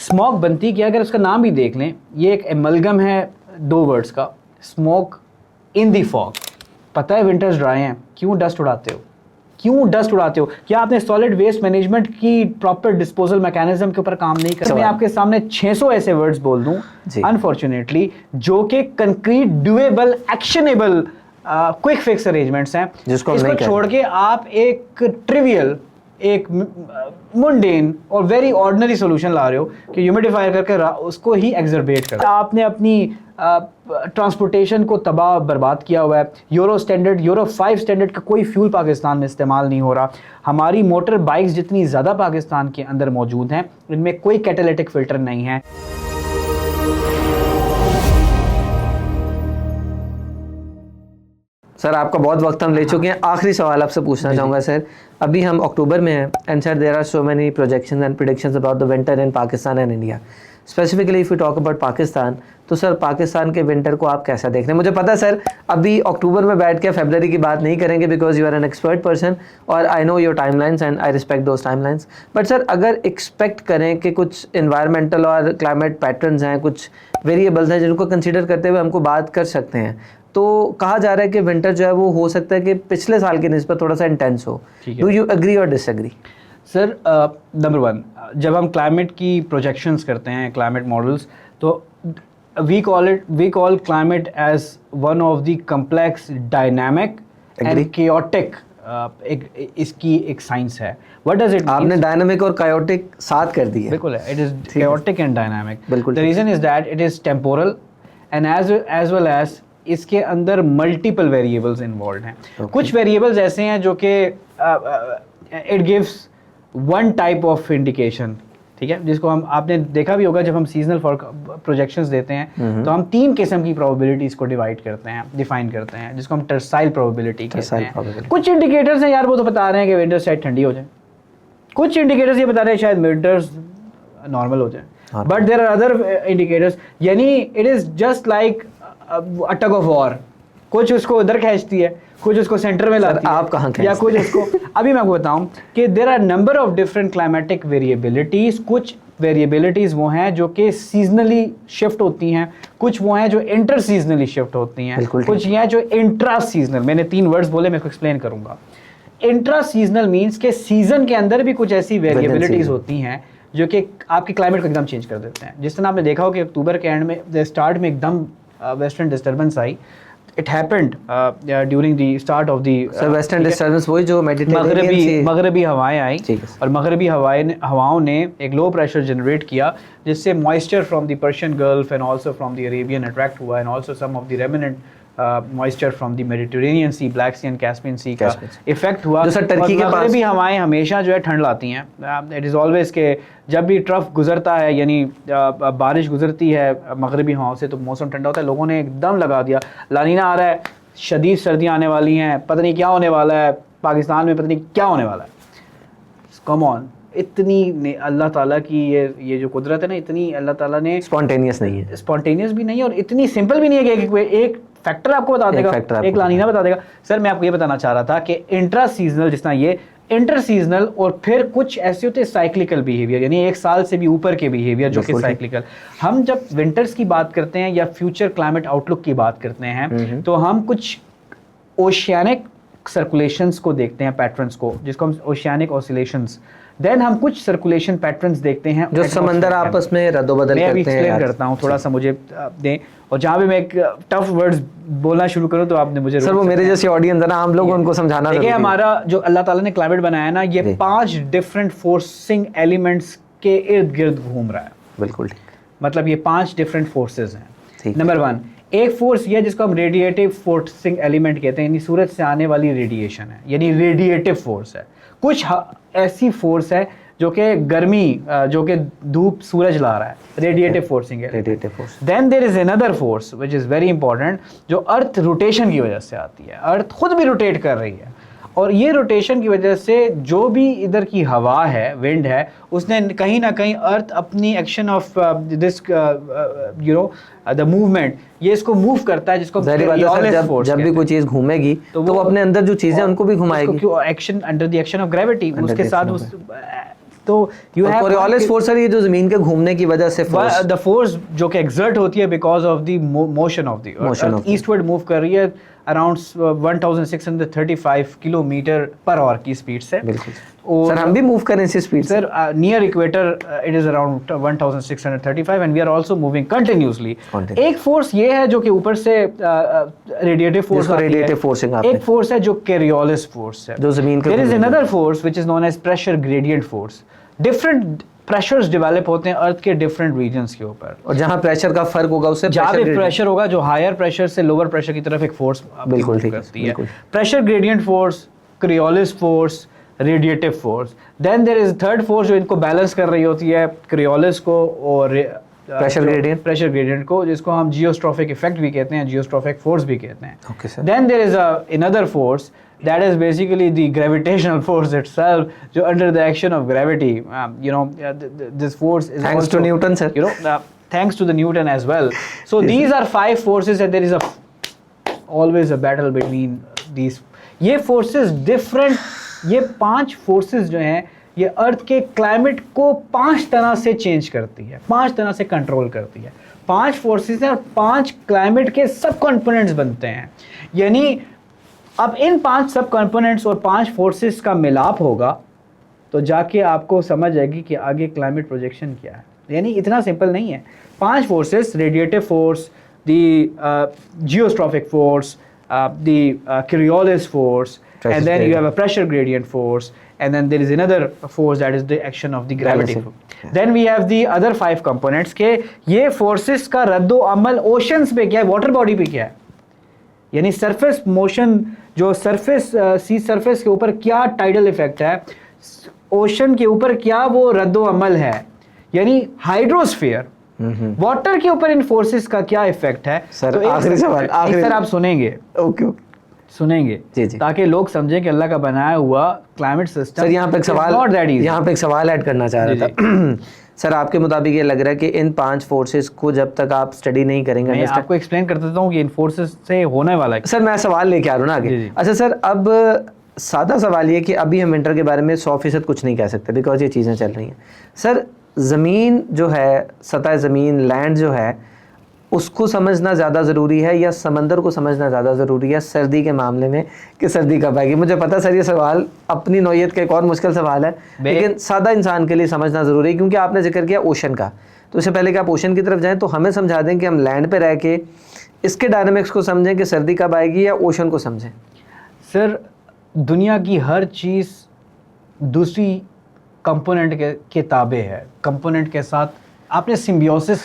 Smog बनती क्या, अगर उसका नाम भी देख लें, ये एक एमलगम है दो वर्ड्स का, स्मोक इन दी फॉग। पता है विंटर्स ड्राई हैं, क्यों डस्ट उड़ाते हो, क्यों डस्ट उड़ाते हो? क्या आपने सॉलिड वेस्ट मैनेजमेंट की प्रॉपर डिस्पोजल मैकेनिज्म के ऊपर काम नहीं कर? मैं आपके सामने 600 ऐसे वर्ड्स बोल दूं अनफॉर्चुनेटली जो कि concrete doable actionable quick fix arrangements हैं, इसको छोड़ के आप एक ट्रिवियल, एक मुंडेन और वेरी ऑर्डिनरी सॉल्यूशन ला रहे हो कि ह्यूमिडिफायर करके उसको ही एग्जर्बेट कर। आपने अपनी ट्रांसपोर्टेशन को तबाह बर्बाद किया हुआ है। यूरो स्टैंडर्ड, यूरो 5 स्टैंडर्ड का कोई फ्यूल पाकिस्तान में इस्तेमाल नहीं हो रहा। हमारी मोटर बाइक्स जितनी ज़्यादा पाकिस्तान के अंदर मौजूद हैं, इनमें कोई कैटालिटिक फिल्टर नहीं है। सर आपका बहुत वक्त हम ले चुके हैं, आखिरी सवाल आपसे पूछना चाहूँगा सर। अभी हम अक्टूबर में हैं and sir there are so many projections and predictions about the winter in Pakistan and India. Specifically if you talk about Pakistan, तो सर पाकिस्तान के विंटर को आप कैसा देख रहे हैं? मुझे पता है सर अभी अक्टूबर में बैठ के फरवरी की बात नहीं करेंगे because you are an expert person और I know your timelines and I respect those timelines, but sir अगर एक्सपेक्ट करें कि कुछ इन्वायरमेंटल और क्लाइमेट पैटर्न्स हैं, कुछ वेरिएबल्स हैं जिनको कंसिडर करते हुए हमको बात कर सकते हैं, तो कहा जा रहा है कि विंटर जो है वो हो सकता है कि पिछले साल की निस्बत थोड़ा सा इंटेंस हो। डू यू एग्री और डिसएग्री? सर नंबर वन, जब हम क्लाइमेट की प्रोजेक्शंस करते हैं, क्लाइमेट मॉडल्स, तो we call climate as one of the complex, dynamic and chaotic, इसकी एक साइंस है। What does it? आपने डायनामिक और कायोटिक साथ कर दिया। बिल्कुल है, it is chaotic and dynamic. बिल्कुल। The reason is that it is temporal and as well as इसके अंदर मल्टीपल वेरिएबल्स इन्वॉल्व हैं। कुछ वेरिएबल्स ऐसे हैं जो कि it gives one type of indication, ठीक है, जिसको हम, आपने देखा भी होगा जब हम सीजनल प्रोजेक्शंस देते हैं तो हम 3 किस्म की प्रोबेबिलिटीज को डिफाइन करते हैं, जिसको हम टर्साइल प्रोबेबिलिटी कहते हैं। कुछ इंडिकेटर्स हैं यार, वो तो बता रहे हैं कि विंटर्स शायद ठंडी हो जाए, कुछ इंडिकेटर्स ये बता रहे हैं शायद विंटर्स नॉर्मल हो जाए, but there are other indicators, यानी it is just like a tug of war. कुछ उसको उधर खींचती है, कुछ उसको सेंटर में लाती है, आप कहाँ या कुछ उसको अभी मैं आपको बताऊं कि there are number of different climatic variabilities. कुछ वेरिएबिलिटीज वो हैं जो कि सीजनली शिफ्ट होती हैं, कुछ वो हैं जो इंटर सीजनली शिफ्ट होती हैं, कुछ ये हैं जो इंट्रा सीजनल। मैंने 3 वर्ड्स बोले, मैं इसको एक्सप्लेन करूंगा। इंट्रा सीजनल मीन्स के सीजन के अंदर भी कुछ ऐसी वेरिएबिलिटीज होती हैं जो कि आपके क्लाइमेट को एकदम चेंज कर देते हैं। जिस तरह आपने देखा हो कि अक्टूबर के एंड में, स्टार्ट में एकदम western disturbance I. It happened during the start of the western disturbance, वही जो मगरबी हवाएं आई और मगरबी हवाओं ने एक लो प्रेशर जनरेट किया, जिससे moisture from the Persian Gulf and also from the Arabian attract हुआ, and also some of the remnant moisture from the Mediterranean Sea, Black Sea and Caspian Sea का इफेक्ट हुआ। Turkey के मगरबी हवाएं हमेशा जो है ठंड लाती हैं। इट इज़ ऑलवेज के जब भी ट्रफ गुजरता है, यानी बारिश गुजरती है मगरबी हवाओं से, तो मौसम ठंडा होता है। लोगों ने एकदम लगा दिया लानीना आ रहा है, शदीद सर्दियाँ आने वाली हैं, पता नहीं क्या होने वाला है पाकिस्तान में, पता नहीं क्या होने वाला है। कम ऑन, इतनी अल्लाह ताला की ये जो कुदरत है ना, इतनी अल्लाह ताला ने स्पॉन्टेनियस नहीं है, स्पॉन्टेनियस भी नहीं है, और इतनी सिंपल भी नहीं है कि एक फैक्टर आपको बता देगा, एक लानीना बता देगा। सर मैं आपको ये बताना चाह रहा था कि इंट्रा सीजनल, जिस तरह ये इंटर सीजनल, और फिर कुछ ऐसे होते हैं साइक्लिकल बिहेवियर, यानी 1 साल से भी ऊपर के बिहेवियर जो कि साइक्लिकल। हम जब विंटर्स की बात करते हैं या फ्यूचर क्लाइमेट आउटलुक की बात करते हैं, तो हम कुछ ओशियानिक सर्कुलेशंस को देखते हैं, पैटर्न्स को, जिसको हम ओशियानिक ऑसिलेशंस। देन हम कुछ सर्कुलेशन पैटर्न्स देखते हैं जो समंदर आपस में रद्दोबदल करते हैं। मैं एक्सप्लेन करता हूँ, थोड़ा सा मुझे दें, और जहाँ भी मैं एक टफ वर्ड्स बोलना शुरू करूँ तो आपने मुझे, सर वो मेरे जैसे ऑडियंस है ना, हम लोग उनको समझाना। देखिए हमारा जो अल्लाह ताला ने क्लाइमेट बनाया ना, ये 5 डिफरेंट फोर्सिंग एलिमेंट्स के इर्द गिर्द घूम रहा है। बिल्कुल, मतलब ये 5 डिफरेंट फोर्सेज हैं। नंबर 1, एक फोर्स ये है जिसको हम रेडिएटिव फोर्सिंग एलिमेंट कहते हैं, यानी सूरज से आने वाली रेडिएशन है, यानी रेडिएटिव फोर्स है। कुछ ऐसी फोर्स है जो कि गर्मी, जो कि धूप सूरज ला रहा है, रेडिएटिव फोर्सिंग है, radiative force. Then there is another force which is very important, जो अर्थ रोटेशन की वजह से आती है। अर्थ खुद भी रोटेट कर रही है, और ये रोटेशन की वजह से जो भी इधर की हवा है, विंड है, उसने कहीं ना कहीं अर्थ अपनी action of this you know the movement, ये इसको मूव करता है, जिसको जब भी कोई चीज घूमेगी तो वो अपने अंदर जो चीजें उनको भी घुमाएगी, action under the action of gravity, उसके साथ उस तो यू हैव कोरियोलिस फोर्स है ये जो जमीन के घूमने की वजह से फोर्स द फोर्स जो कि एक्सर्ट होती है because of the motion of the Motion of the- eastward move कर रही है अराउंड 1635 किलोमीटर पर आवर की स्पीड से। बिल्कुल और सर हम भी मूव करें इसी स्पीड से sir near equator it is around 1635 and we are also moving continuously. Continuous. एक फोर्स ये है जो कि ऊपर से रेडिएटिव फोर्स जिसको radiative forcing आपने- एक फोर्स है जो कोरियोलिस फोर्स है जो जमीन के देयर इज घूमने another force which is known as pressure gradient force. Different pressures develop होते हैं अर्थ के डिफरेंट रीजन्स के ऊपर। और जहाँ प्रेशर का फर्क होगा उससे जहाँ पे gradient- प्रेशर होगा जो हायर प्रेशर से लोअर प्रेशर की तरफ एक फोर्स बिल्कुल ठीक है, करती है। बिल्कुल। Pressure gradient force, Coriolis force, radiative force. Then there is third force जो इनको बैलेंस कर रही होती है कोरियोलिस को और प्रेशर ग्रेडिएंट को, जिसको हम जियोस्ट्रॉफिक इफेक्ट भी कहते हैं, जियोस्ट्रॉफिक फोर्स भी कहते हैं। Okay, sir. Then there is another force that is basically the gravitational force itself, जो under the action of gravity, this force is Thanks to also, Newton, sir. Thanks to the Newton as well. So these are 5 forces and there is always a battle between these. ये forces different, ये 5 forces जो हैं ये अर्थ के climate को 5 तरह से change करती है, 5 तरह से कंट्रोल करती है। 5 फोर्सेस हैं और 5 क्लाइमेट के सब कंपोनेंट्स बनते हैं। यानी अब इन 5 सब कंपोनेंट्स और 5 फोर्सेस का मिलाप होगा तो जाके आपको समझ आएगी कि आगे क्लाइमेट प्रोजेक्शन क्या है। यानी इतना सिंपल नहीं है। 5 forces, radiative force, the geostrophic force, the Coriolis force, and then you have a pressure gradient force, and then there is another force that is the action of the gravity. Then we have the other 5 components के ये forces का रद्दो अमल oceans पे क्या है, water body पे क्या है। यानी surface motion जो surface sea surface के ऊपर क्या tidal effect है, ocean के ऊपर क्या वो रद्दो अमल है, यानी hydrosphere वाटर के ऊपर इन फोर्सेस का क्या इफेक्ट है। सर तो आखिरी सवाल सर आप सुनेंगे, ओके ओके सुनेंगे जी जी ताकि लोग समझें कि अल्लाह का बनाया हुआ क्लाइमेट सिस्टम। सर यहाँ पे एक सवाल ऐड करना चाह रहा था सर आपके मुताबिक ये लग रहा है कि इन 5 फोर्सेस को जब तक आप स्टडी नहीं करेंगे, मैं आपको एक्सप्लेन कर देता हूँ कि इन फोर्सेस से होने वाला है। सर मैं सवाल लेके आ रहा हूँ ना आगे। अच्छा सर अब सादा सवाल ये कि अभी हम विंटर के बारे में 100% कुछ नहीं कह सकते बिकॉज ये चीज़ें चल रही हैं। सर ज़मीन जो है, सतह ज़मीन, लैंड जो है, उसको समझना ज़्यादा ज़रूरी है या समंदर को समझना ज़्यादा ज़रूरी है सर्दी के मामले में कि सर्दी कब आएगी? मुझे पता सर ये सवाल अपनी नौयत का एक और मुश्किल सवाल है, लेकिन सादा इंसान के लिए समझना ज़रूरी है क्योंकि आपने जिक्र किया ओशन का। तो इससे पहले कि आप ओशन की तरफ जाएँ तो हमें समझा दें कि हम लैंड पर रह के इसके डायनामिक्स को समझें कि सर्दी कब आएगी या ओशन को समझें। सर दुनिया की हर चीज़ दूसरी कंपोनेंट के ताबे है। कंपोनेंट के साथ आपने सिम्बियोसिस,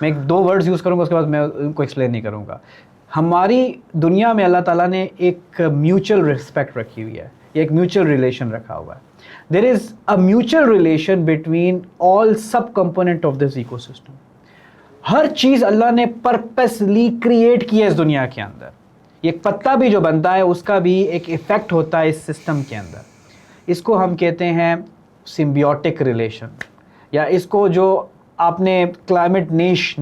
मैं 2 वर्ड्स यूज़ करूंगा उसके बाद मैं उनको एक्सप्लेन नहीं करूंगा। हमारी दुनिया में अल्लाह ताला ने एक म्यूचुअल रिस्पेक्ट रखी हुई है, एक म्यूचुअल रिलेशन रखा हुआ है। There is a mutual relation between all सब कंपोनेंट ऑफ दिस इकोसिस्टम। हर चीज़ अल्लाह ने पर्पसली क्रिएट की है इस दुनिया के अंदर। एक पत्ता भी जो बनता है उसका भी एक इफ़ेक्ट होता है इस सिस्टम के अंदर। इसको हम कहते हैं सिम्बियोटिक रिलेशन, या इसको जो आपने क्लाइमेट नीश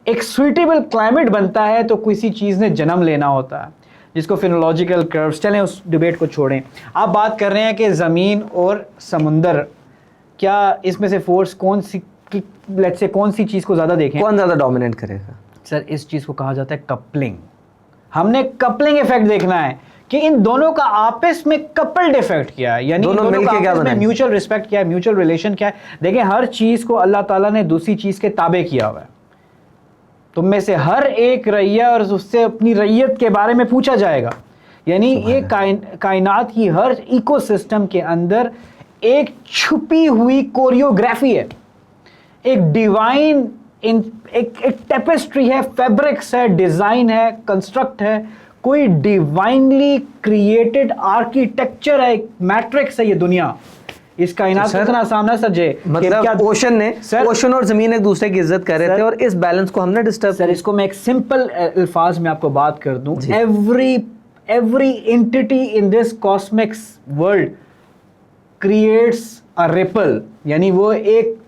एक सुइटेबल क्लाइमेट बनता है तो किसी चीज़ ने जन्म लेना होता है, जिसको फिनोलॉजिकल कर्व्स। चलें उस डिबेट को छोड़ें, आप बात कर रहे हैं कि ज़मीन और समुंदर, क्या इसमें से फोर्स कौन सी, लेट्स से कौन सी चीज़ को ज़्यादा देखें, कौन ज़्यादा डोमिनेट करेगा? सर इस चीज़ को कहा जाता है कपलिंग। हमने कपलिंग इफेक्ट देखना है कि इन दोनों का आपस में कपल्ड इफेक्ट क्या है, यानी दोनों मिलके क्या बनाएंगे, म्यूचुअल रिस्पेक्ट क्या है, म्यूचुअल रिलेशन क्या है। देखें हर चीज़ को अल्लाह ताला ने दूसरी चीज़ के ताबे किया हुआ है। तुम में से हर एक रैया और उससे अपनी रैयत के बारे में पूछा जाएगा। यानी ये कायनात की हर इकोसिस्टम के अंदर एक छुपी हुई कोरियोग्राफी है, एक डिवाइन एक टेपेस्ट्री है, फैब्रिक्स है, डिज़ाइन है, कंस्ट्रक्ट है, कोई डिवाइनली क्रिएटेड आर्किटेक्चर है, मैट्रिक्स है ये दुनिया। इस कायनात का इतना सामना सजे, मतलब ओशन और जमीन एक दूसरे की इज्जत कर रहे थे और इस बैलेंस को हमने डिस्टर्ब। सर इसको मैं एक सिंपल अल्फाज में आपको बात कर दूं, every entity in this कॉस्मिक्स world creates a ripple, यानी वो एक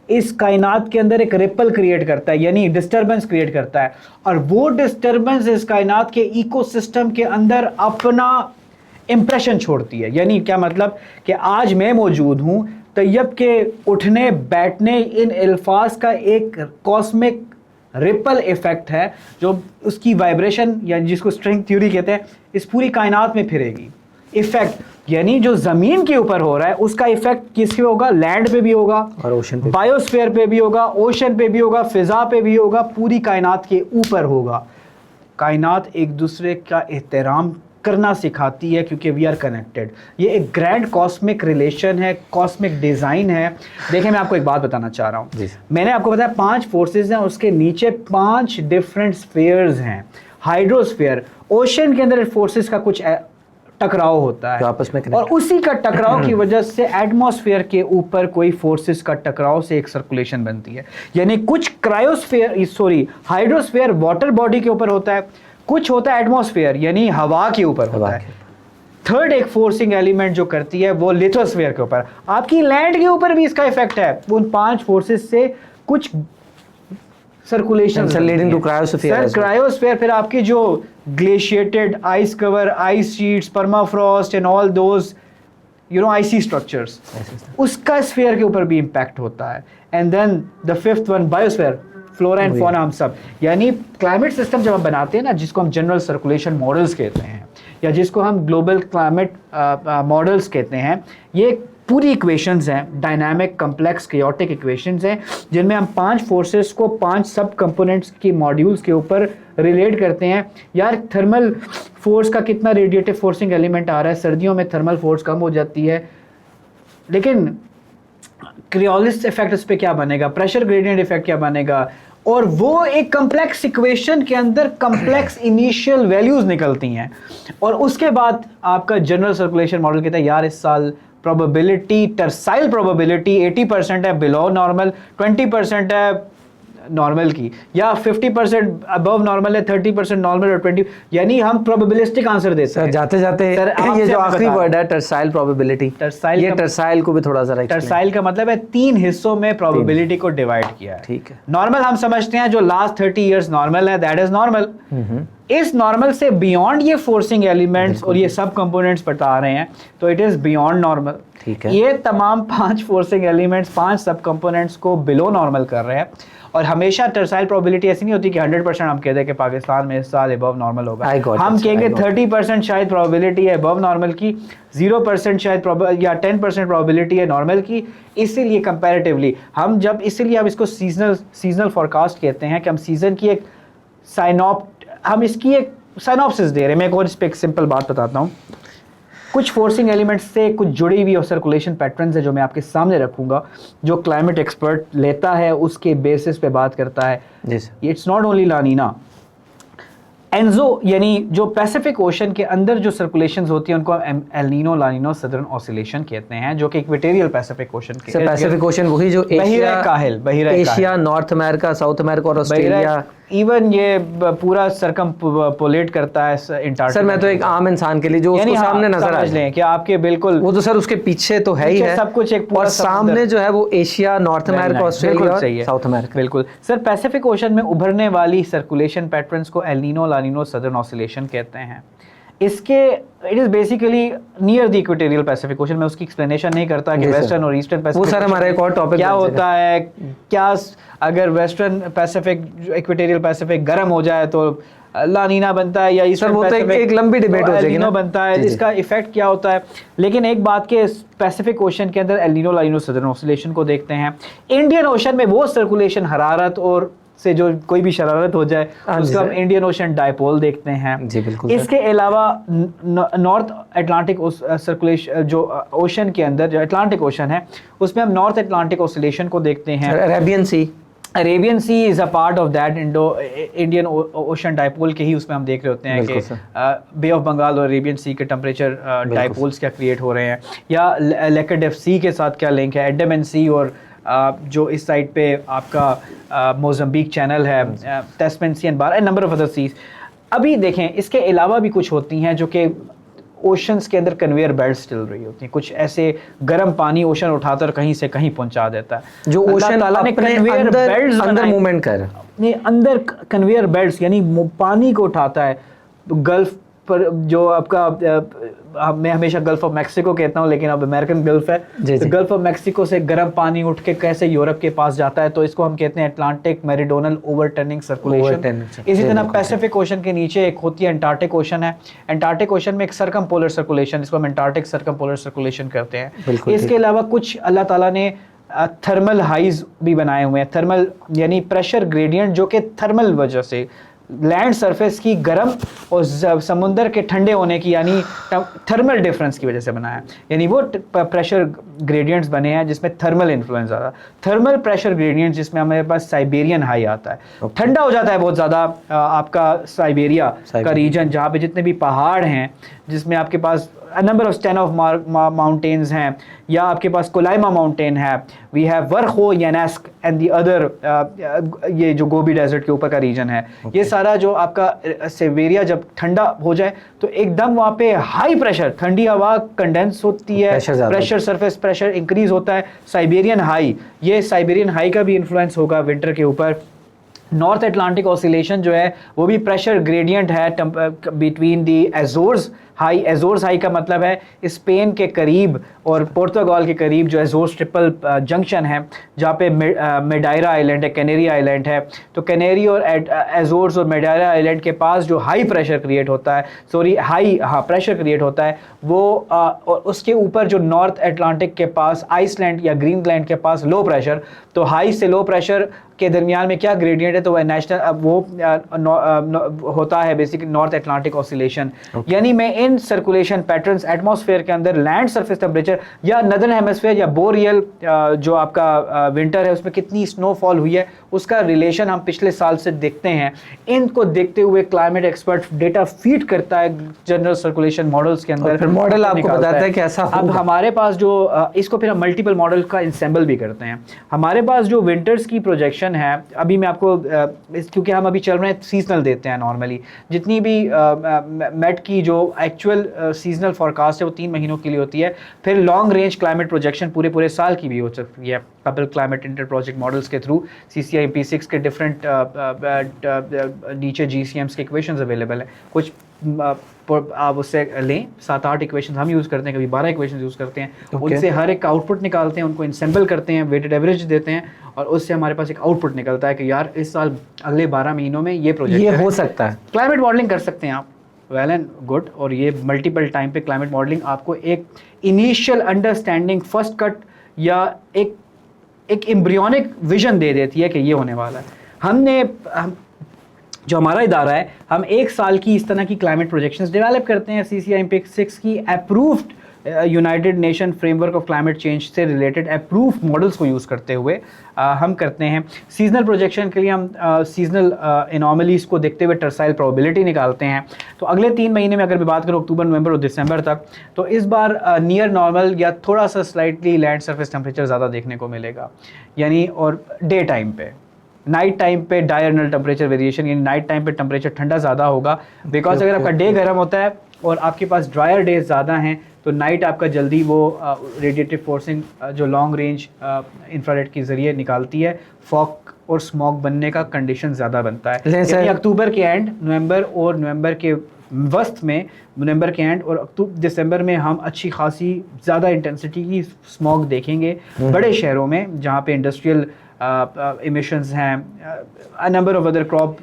इस कायनात के अंदर एक रिपल क्रिएट करता है, यानी डिस्टर्बेंस क्रिएट करता है। और वो डिस्टर्बेंस इस कायनात के इकोसिस्टम के अंदर अपना इम्प्रेशन छोड़ती है। यानी क्या मतलब कि आज मैं मौजूद हूँ, तैयब के उठने बैठने इन अल्फाज का एक कॉस्मिक रिपल इफेक्ट है जो उसकी वाइब्रेशन या जिसको स्ट्रिंग थ्योरी कहते हैं इस पूरी कायनात में फिरेगी। इफेक्ट यानी जो ज़मीन के ऊपर हो रहा है उसका इफेक्ट किस पे होगा, लैंड पे भी होगा और ओशन पे, बायोस्फीयर पे भी होगा, ओशन पे भी होगा, फिजा पे भी होगा, पूरी कायनात के ऊपर होगा। कायनात एक दूसरे का एहतराम करना सिखाती है क्योंकि वी आर कनेक्टेड। ये एक ग्रैंड कॉस्मिक रिलेशन है, कॉस्मिक डिज़ाइन है। देखिए मैं आपको एक बात बताना चाह रहा हूँ, मैंने आपको बताया 5 फोर्सेस हैं, उसके नीचे 5 डिफरेंट स्फीयर्स हैं। हाइड्रोस्फीयर, ओशन के अंदर फोर्सेस का कुछ टकराव होता है आपस में, और उसी का टकराव की वजह से एटमॉस्फेयर के ऊपर कोई फोर्सेस का टकराव से एक सर्कुलेशन बनती है। यानी कुछ हाइड्रोस्फीयर वाटर बॉडी के ऊपर होता है, कुछ होता है एटमॉस्फेयर यानी हवा के ऊपर होता है। थर्ड एक फोर्सिंग एलिमेंट जो करती है वो लिथोस्फीयर के ऊपर, आपकी लैंड के ऊपर भी इसका इफेक्ट है। उन 5 फोर्सेस से कुछ circulation leading to cryosphere. Cryosphere फिर आपकी जो glaciated ice cover, ice sheets, permafrost and all those icy structures, उसका स्फीयर के ऊपर भी इंपैक्ट होता है। And then the fifth one biosphere, flora and fauna, हम सब यानी क्लाइमेट सिस्टम जब हम बनाते हैं ना, जिसको हम जनरल सर्कुलेशन मॉडल्स कहते हैं या जिसको हम ग्लोबल क्लाइमेट मॉडल्स कहते हैं, ये पूरी इक्वेशंस हैं, डायनामिक कम्प्लेक्स केयोटिक इक्वेशंस हैं जिनमें हम 5 फोर्सेस को 5 सब कंपोनेंट्स की मॉड्यूल्स के ऊपर रिलेट करते हैं। यार थर्मल फोर्स का कितना रेडिएटिव फोर्सिंग एलिमेंट आ रहा है, सर्दियों में थर्मल फोर्स कम हो जाती है, लेकिन क्रियोलिस इफेक्ट उस पर क्या बनेगा, प्रेशर ग्रेडियंट इफेक्ट क्या बनेगा, और वो एक कम्प्लेक्स इक्वेशन के अंदर कम्प्लेक्स इनिशियल वैल्यूज निकलती हैं। और उसके बाद आपका जनरल सर्कुलेशन मॉडल कहता है यार इस साल प्रोबेबिलिटी, टर्साइल प्रोबेबिलिटी 80% है बिलो नॉर्मल, 20% है नॉर्मल की, या 50% अबव नॉर्मल है, 30% नॉर्मल और 20, यानी हम प्रोबेबिलिस्टिक आंसर देते हैं। जाते जाते ये जो आखिरी वर्ड है टर्साइल प्रोबेबिलिटी, टर्साइल को भी थोड़ा सा टर्साइल का मतलब है 3 हिस्सों में प्रोबेबिलिटी को डिवाइड किया है। ठीक है। नॉर्मल हम समझते हैं जो लास्ट 30 इयर्स नॉर्मल है, दैट इज नॉर्मल। इस नॉर्मल से बियॉन्ड ये फोर्सिंग एलिमेंट्स और ये सब कंपोनेंट्स बता रहे हैं, तो इट इज बियॉन्ड नॉर्मल। ठीक है। ये तमाम 5 फोर्सिंग एलिमेंट्स 5 सब कंपोनेंट्स को बिलो नॉर्मल कर रहे हैं। और हमेशा टर्साइल प्रोबेबिलिटी ऐसी नहीं होती कि 100% हम कहते हैं कि पाकिस्तान में इस साल अबव नॉर्मल होगा। हम कहेंगे 30% शायद प्रोबेबिलिटी है अबव नॉर्मल की, 0% शायद या 10% प्रोबेबिलिटी है नॉर्मल की। इसीलिए कंपैरेटिवली हम जब इसीलिए हम इसको सीजनल फोरकास्ट कहते हैं कि हम सीजन की एक हम इसकी एक साइनॉप्सिस दे रहे हैं। मैं एक और इस पर एक सिंपल बात बताता हूँ। कुछ फोर्सिंग एलिमेंट्स से कुछ जुड़ी हुई और सर्कुलेशन पैटर्न्स है जो मैं आपके सामने रखूंगा, जो क्लाइमेट एक्सपर्ट लेता है उसके बेसिस पे बात करता है। इट्स नॉट ओनली लानीना, एनजो यानी जो पैसिफिक ओशन के अंदर जो सर्कुलेशंस होती हैं उनको एल नीनो लानीनो सदर्न ऑसिलेशन कहते हैं, जो कि इक्वेटोरियल पैसिफिक ओशन के पैसिफिक ओशन वही जो Asia, north America, south America और ऑस्ट्रेलिया, इवन ये पूरा सरकमपोलेट करता है अंटार्कटिका। सर मैं तो एक आम इंसान के लिए जो उसको सामने नजर आ लें कि आपके बिल्कुल वो तो सर उसके पीछे तो है ही है सब कुछ, एक पूरा सामने जो है वो एशिया, नॉर्थ अमेरिका, ऑस्ट्रेलिया और साउथ अमेरिका। बिल्कुल सर, पैसिफिक ओशन में उभरने वाली सर्कुलेशन पैटर्न्स को एल नीनो लानीनो सदर्न ऑसिलेशन कहते हैं। इसके it is basically near the equatorial Pacific ocean. में उसकी एक्सप्लेनेशन नहीं करता कि वेस्टर्न और ईस्टर्न पैसिफिक, वो सर हमारा एक और टॉपिक क्या होता है, क्या अगर वेस्टर्न पैसिफिक इक्वेटोरियल पैसिफिक गर्म हो जाए तो लानीना बनता है, या ईस्टर्न पैसिफिक एक लंबी डिबेट हो जाएगी ना बनता है, इसका इफेक्ट क्या होता है। लेकिन एक बात के पैसिफिक ओशन के अंदर एल नीनो लानीनो सदर्न ऑसिलेशन को देखते हैं। इंडियन ओशन में वो सर्कुलेशन हरारत और से जो कोई भी शरारत हो जाए उसका हम इंडियन ओशन डायपोल देखते हैं। जी बिल्कुल। इसके अलावा नॉर्थ अटलांटिक सर्कुलेशन जो ओशन के अंदर जो अटलांटिक ओशन है उसमें हम नॉर्थ अटलांटिक ऑसिलेशन को देखते हैं। Arabian sea is a part of that Indian ocean dipole के ही उसमें हम देख रहे होते हैं कि बे ऑफ बंगाल और अरेबियन सी के टेम्परेचर डायपोल्स क्या क्रिएट हो रहे हैं, या लेकेडेफ सी के साथ क्या लिंक है, एंडमान सी और जो इस साइड पे आपका मोज़म्बिक चैनल है, तस्मान सी एंड बार नंबर ऑफ अदर सीज। अभी देखें इसके अलावा भी कुछ होती हैं जो कि ओशंस के अंदर कन्वेयर बेल्ट्स चल रही होती हैं। कुछ ऐसे गर्म पानी ओशन उठाता और कहीं से कहीं पहुंचा देता है, जो ओशन अपने कन्वेयर बेल्ट्स अंदर मूवमेंट कर अंदर कन्वेयर बेल्ट्स यानी पानी को उठाता है। गल्फ पर जो आपका मैं हमेशा गल्फ ऑफ मैक्सिको कहता हूँ, लेकिन अब अमेरिकन गल्फ है, जी, तो जी। गल्फ ऑफ मैक्सिको से गर्म पानी उठ के कैसे यूरोप के पास जाता है, तो इसको हम कहते हैं अटलांटिक मेरिडोनल ओवरटर्निंग सर्कुलेशन। Overturning, इसी जी, तरह बिल्कुल, पैसिफिक ओशन के नीचे एक होती है अंटार्कटिक ओशन है। अंटार्कटिक ओशन में एक सरकमपोलर सर्कुलेशन, जिसको हम अंटार्कटिक सरकमपोलर सर्कुलेशन करते हैं। बिल्कुल इसके ठीक। अलावा कुछ अल्लाह ताला ने थर्मल हाइज भी बनाए हुए हैं। थर्मल यानी प्रेशर ग्रेडियंट, जो कि थर्मल वजह से लैंड सरफेस की गर्म और समुंदर के ठंडे होने की यानी थर्मल डिफरेंस की वजह से बना है। यानी वो प्रेशर ग्रेडियंट्स बने हैं जिसमें थर्मल इन्फ्लुएंस ज़्यादा, थर्मल प्रेशर ग्रेडियंट्स जिसमें हमारे पास साइबेरियन हाई आता है। ठंडा हो जाता है बहुत ज़्यादा आपका साइबेरिया का रीजन, जहाँ पे जितने भी पहाड़ हैं, जिसमें आपके पास number of Stan of mountains हैं, या आपके पास कोलाइमा माउंटेन है, we have Verkhoyansk and the other, ये जो गोबी डेजर्ट के ऊपर का रीजन है। ये सारा जो आपका साइबेरिया जब ठंडा हो जाए तो एकदम वहाँ पे हाई प्रेशर, ठंडी हवा कंडेंस होती है, प्रेशर सरफेस प्रेशर इंक्रीज होता है, साइबेरियन हाई। ये साइबेरियन हाई का भी इन्फ्लुएंस होगा विंटर के ऊपर। नॉर्थ अटलांटिक ऑसिलेशन जो है वो भी प्रेशर ग्रेडियंट है between the Azores high. Azores high का मतलब है स्पेन के करीब और पुर्तगाल के करीब जो एजोर्स ट्रिपल जंक्शन है, जहाँ पे मेडाइरा आइलैंड है, कैनेरी आइलैंड है। तो कैनेरी और एजोर्स और मेडाइरा आइलैंड के पास जो हाई प्रेशर क्रिएट होता है, प्रेशर क्रिएट होता है वो, और उसके ऊपर जो नॉर्थ अटलांटिक के पास आइसलैंड या ग्रीनलैंड के पास लो प्रेशर। तो हाई से लो प्रेशर के दरमियान में क्या ग्रेडियंट है, तो वह होता है बेसिकली नॉर्थ अटलांटिक ऑसिलेशन। यानी मैं इन सर्कुलेशन पैटर्न्स एटमॉस्फेयर के अंदर लैंड सरफेस टेम्परेचर या नदर्न हेमिस्फीयर या बोरियल जो आपका विंटर है उसमें कितनी स्नोफॉल हुई है, उसका रिलेशन हम पिछले साल से देखते हैं। इनको देखते हुए क्लाइमेट एक्सपर्ट डेटा फीड करता है जनरल सर्कुलेशन मॉडल्स के अंदर, फिर मॉडल आपको बताता है कैसा अब हमारे पास जो इसको फिर हम मल्टीपल मॉडल का इंसेंबल भी करते हैं। हमारे पास जो विंटर्स की प्रोजेक्शन है, अभी मैं आपको क्योंकि हम अभी चल रहे हैं सीजनल देते हैं नॉर्मली, जितनी भी मेट की जो एक्चुअल सीजनल फॉरकास्ट है वो 3 महीनों के लिए होती है। फिर लॉन्ग रेंज क्लाइमेट प्रोजेक्शन पूरे साल की भी हो सकती है couple climate inter project models के थ्रू। CCIMP6 के डिफरेंट नीचे GCMs के इक्वेशंस अवेलेबल हैं। कुछ आप उससे लें, 7-8 इक्वेशंस हम यूज़ करते हैं, कभी 12 इक्वेशंस यूज़ करते हैं। उनसे हर एक आउटपुट निकालते हैं, उनको इंसेंबल करते हैं, वेटेड एवरेज देते हैं, और उससे हमारे पास एक आउटपुट निकलता है कि यार इस साल अगले 12 महीनों में ये प्रोजेक्ट ये हो सकता है। क्लाइमेट मॉडलिंग कर सकते हैं आप, वेल एंड गुड। और ये मल्टीपल टाइम पे क्लाइमेट मॉडलिंग आपको एक इनिशियल अंडरस्टैंडिंग, फर्स्ट कट या एक एम्ब्रियोनिक विजन दे देती है कि ये होने वाला है। जो हमारा इदारा है, हम 1 साल की इस तरह की क्लाइमेट प्रोजेक्शंस डेवलप करते हैं। CCIMP6 की approved United nation framework of climate change से रिलेटेड अप्रूव्ड मॉडल्स को यूज़ करते हुए हम करते हैं। सीजनल प्रोजेक्शन के लिए हम सीजनल एनॉमलीज़ को देखते हुए टर्साइल प्रोबेबिलिटी निकालते हैं। तो अगले 3 महीने में अगर मैं बात करूँ अक्टूबर, नवंबर और दिसंबर तक, तो इस बार नियर नॉर्मल या थोड़ा सा स्लाइटली लैंड सरफेस टेम्परेचर ज़्यादा देखने को मिलेगा। यानी और डे टाइम पे, नाइट टाइम पे डायरनल टेम्परेचर वेरिएशन, यानी नाइट टाइम पे टेम्परेचर ठंडा ज़्यादा होगा। बिकॉज अगर आपका डे गर्म होता है और आपके पास ड्रायर डेज ज़्यादा हैं, तो नाइट आपका जल्दी वो रेडिएटिव फोर्सिंग जो लॉन्ग रेंज इंफ्रारेड के ज़रिए निकालती है, फॉग और स्मॉग बनने का कंडीशन ज़्यादा बनता है। यानी अक्टूबर के एंड, नवंबर के वस्त में, नवंबर के एंड और दिसंबर में हम अच्छी खासी ज़्यादा इंटेंसिटी की स्मॉग देखेंगे बड़े शहरों में, जहाँ पे इंडस्ट्रियल इमिशंस हैं, a number of other crop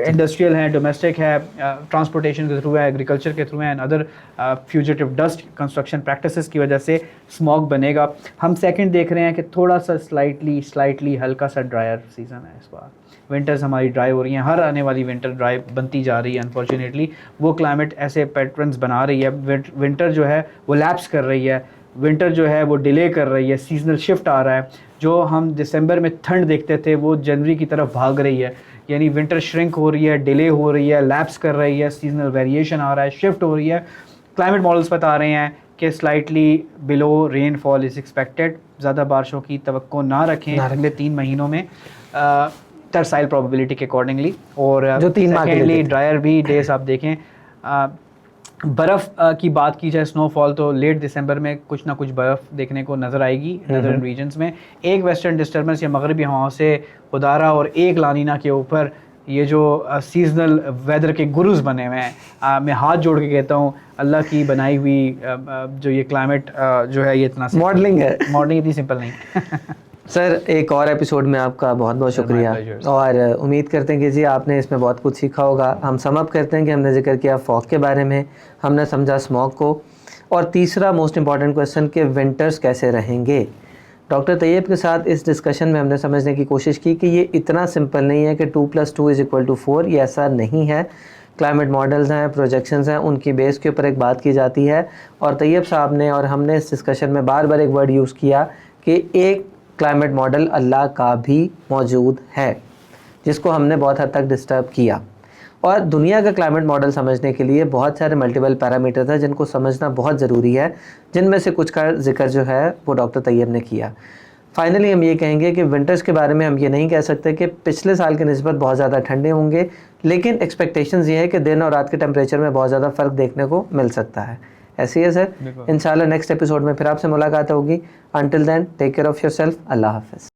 industrial हैं, डोमेस्टिक है, ट्रांसपोर्टेशन के थ्रू है, एग्रीकल्चर के थ्रू है, and other fugitive dust construction practices की वजह से स्मॉग बनेगा। हम सेकंड देख रहे हैं कि थोड़ा सा स्लाइटली हल्का सा ड्रायर सीज़न है इस बार। विंटर्स हमारी ड्राई हो रही हैं, हर आने वाली विंटर ड्राई बनती जा रही है अनफॉर्चुनेटली। वो क्लाइमेट ऐसे पैटर्न्स बना रही है, विंटर जो है वो लैप्स कर रही है, विंटर जो है वो डिले कर रही है, सीजनल शिफ्ट आ रहा है। जो हम दिसंबर में ठंड देखते थे वो जनवरी की तरफ भाग रही है, यानी विंटर श्रिंक हो रही है, डिले हो रही है, लैप्स कर रही है, सीजनल वेरिएशन आ रहा है, शिफ्ट हो रही है। क्लाइमेट मॉडल्स बता रहे हैं कि slightly below rainfall is expected, ज़्यादा बारिशों की तवक्को ना रखें अगले 3 महीनों में टर्साइल प्रोबेबिलिटी के अकॉर्डिंगली। और जो 3 माह के लिए ड्रायर भी डेज आप देखें। बर्फ़ की बात की जाए, स्नोफॉल, तो लेट दिसंबर में कुछ ना कुछ बर्फ़ देखने को नज़र आएगी नदर्न रीजन्स में। एक वेस्टर्न डिस्टर्बेंस या मगरबी हवाओं से उदारा और एक लानीना के ऊपर ये जो सीजनल वेदर के गुरुज बने हुए हैं, मैं हाथ जोड़ के कहता हूँ अल्लाह की बनाई हुई जो ये क्लाइमेट जो है ये इतना मॉडलिंग है। मॉडलिंग इतनी सिंपल नहीं। सर एक और एपिसोड में आपका बहुत बहुत शुक्रिया, और उम्मीद करते हैं कि जी आपने इसमें बहुत कुछ सीखा होगा। हम सम अप करते हैं कि हमने जिक्र किया फॉग के बारे में, हमने समझा स्मॉग को, और तीसरा मोस्ट इंपॉर्टेंट क्वेश्चन कि विंटर्स कैसे रहेंगे। डॉक्टर तैयब के साथ इस डिस्कशन में हमने समझने की कोशिश की कि ये इतना सिंपल नहीं है कि 2+2 = 4, ये ऐसा नहीं है। क्लाइमेट मॉडल्स हैं, प्रोजेक्शंस हैं, उनकी बेस के ऊपर एक बात की जाती है। और तैयब साहब ने और हमने इस डिस्कशन में बार बार एक वर्ड यूज़ किया कि एक क्लाइमेट मॉडल अल्लाह का भी मौजूद है, जिसको हमने बहुत हद तक डिस्टर्ब किया। और दुनिया का क्लाइमेट मॉडल समझने के लिए बहुत सारे मल्टीपल पैरामीटर्स हैं जिनको समझना बहुत ज़रूरी है, जिनमें से कुछ का जिक्र जो है वो डॉक्टर तैयब ने किया। फाइनली हम ये कहेंगे कि विंटर्स के बारे में हम ये नहीं कह सकते कि पिछले साल के निस्बत बहुत ज़्यादा ठंडे होंगे, लेकिन एक्सपेक्टेशंस ये है कि दिन और रात के टेम्परेचर में बहुत ज़्यादा फ़र्क देखने को मिल सकता है। ऐसे ही है सर। इंशाल्लाह नेक्स्ट एपिसोड में फिर आपसे मुलाकात होगी। Until then take care of yourself. अल्लाह हाफ़िज़।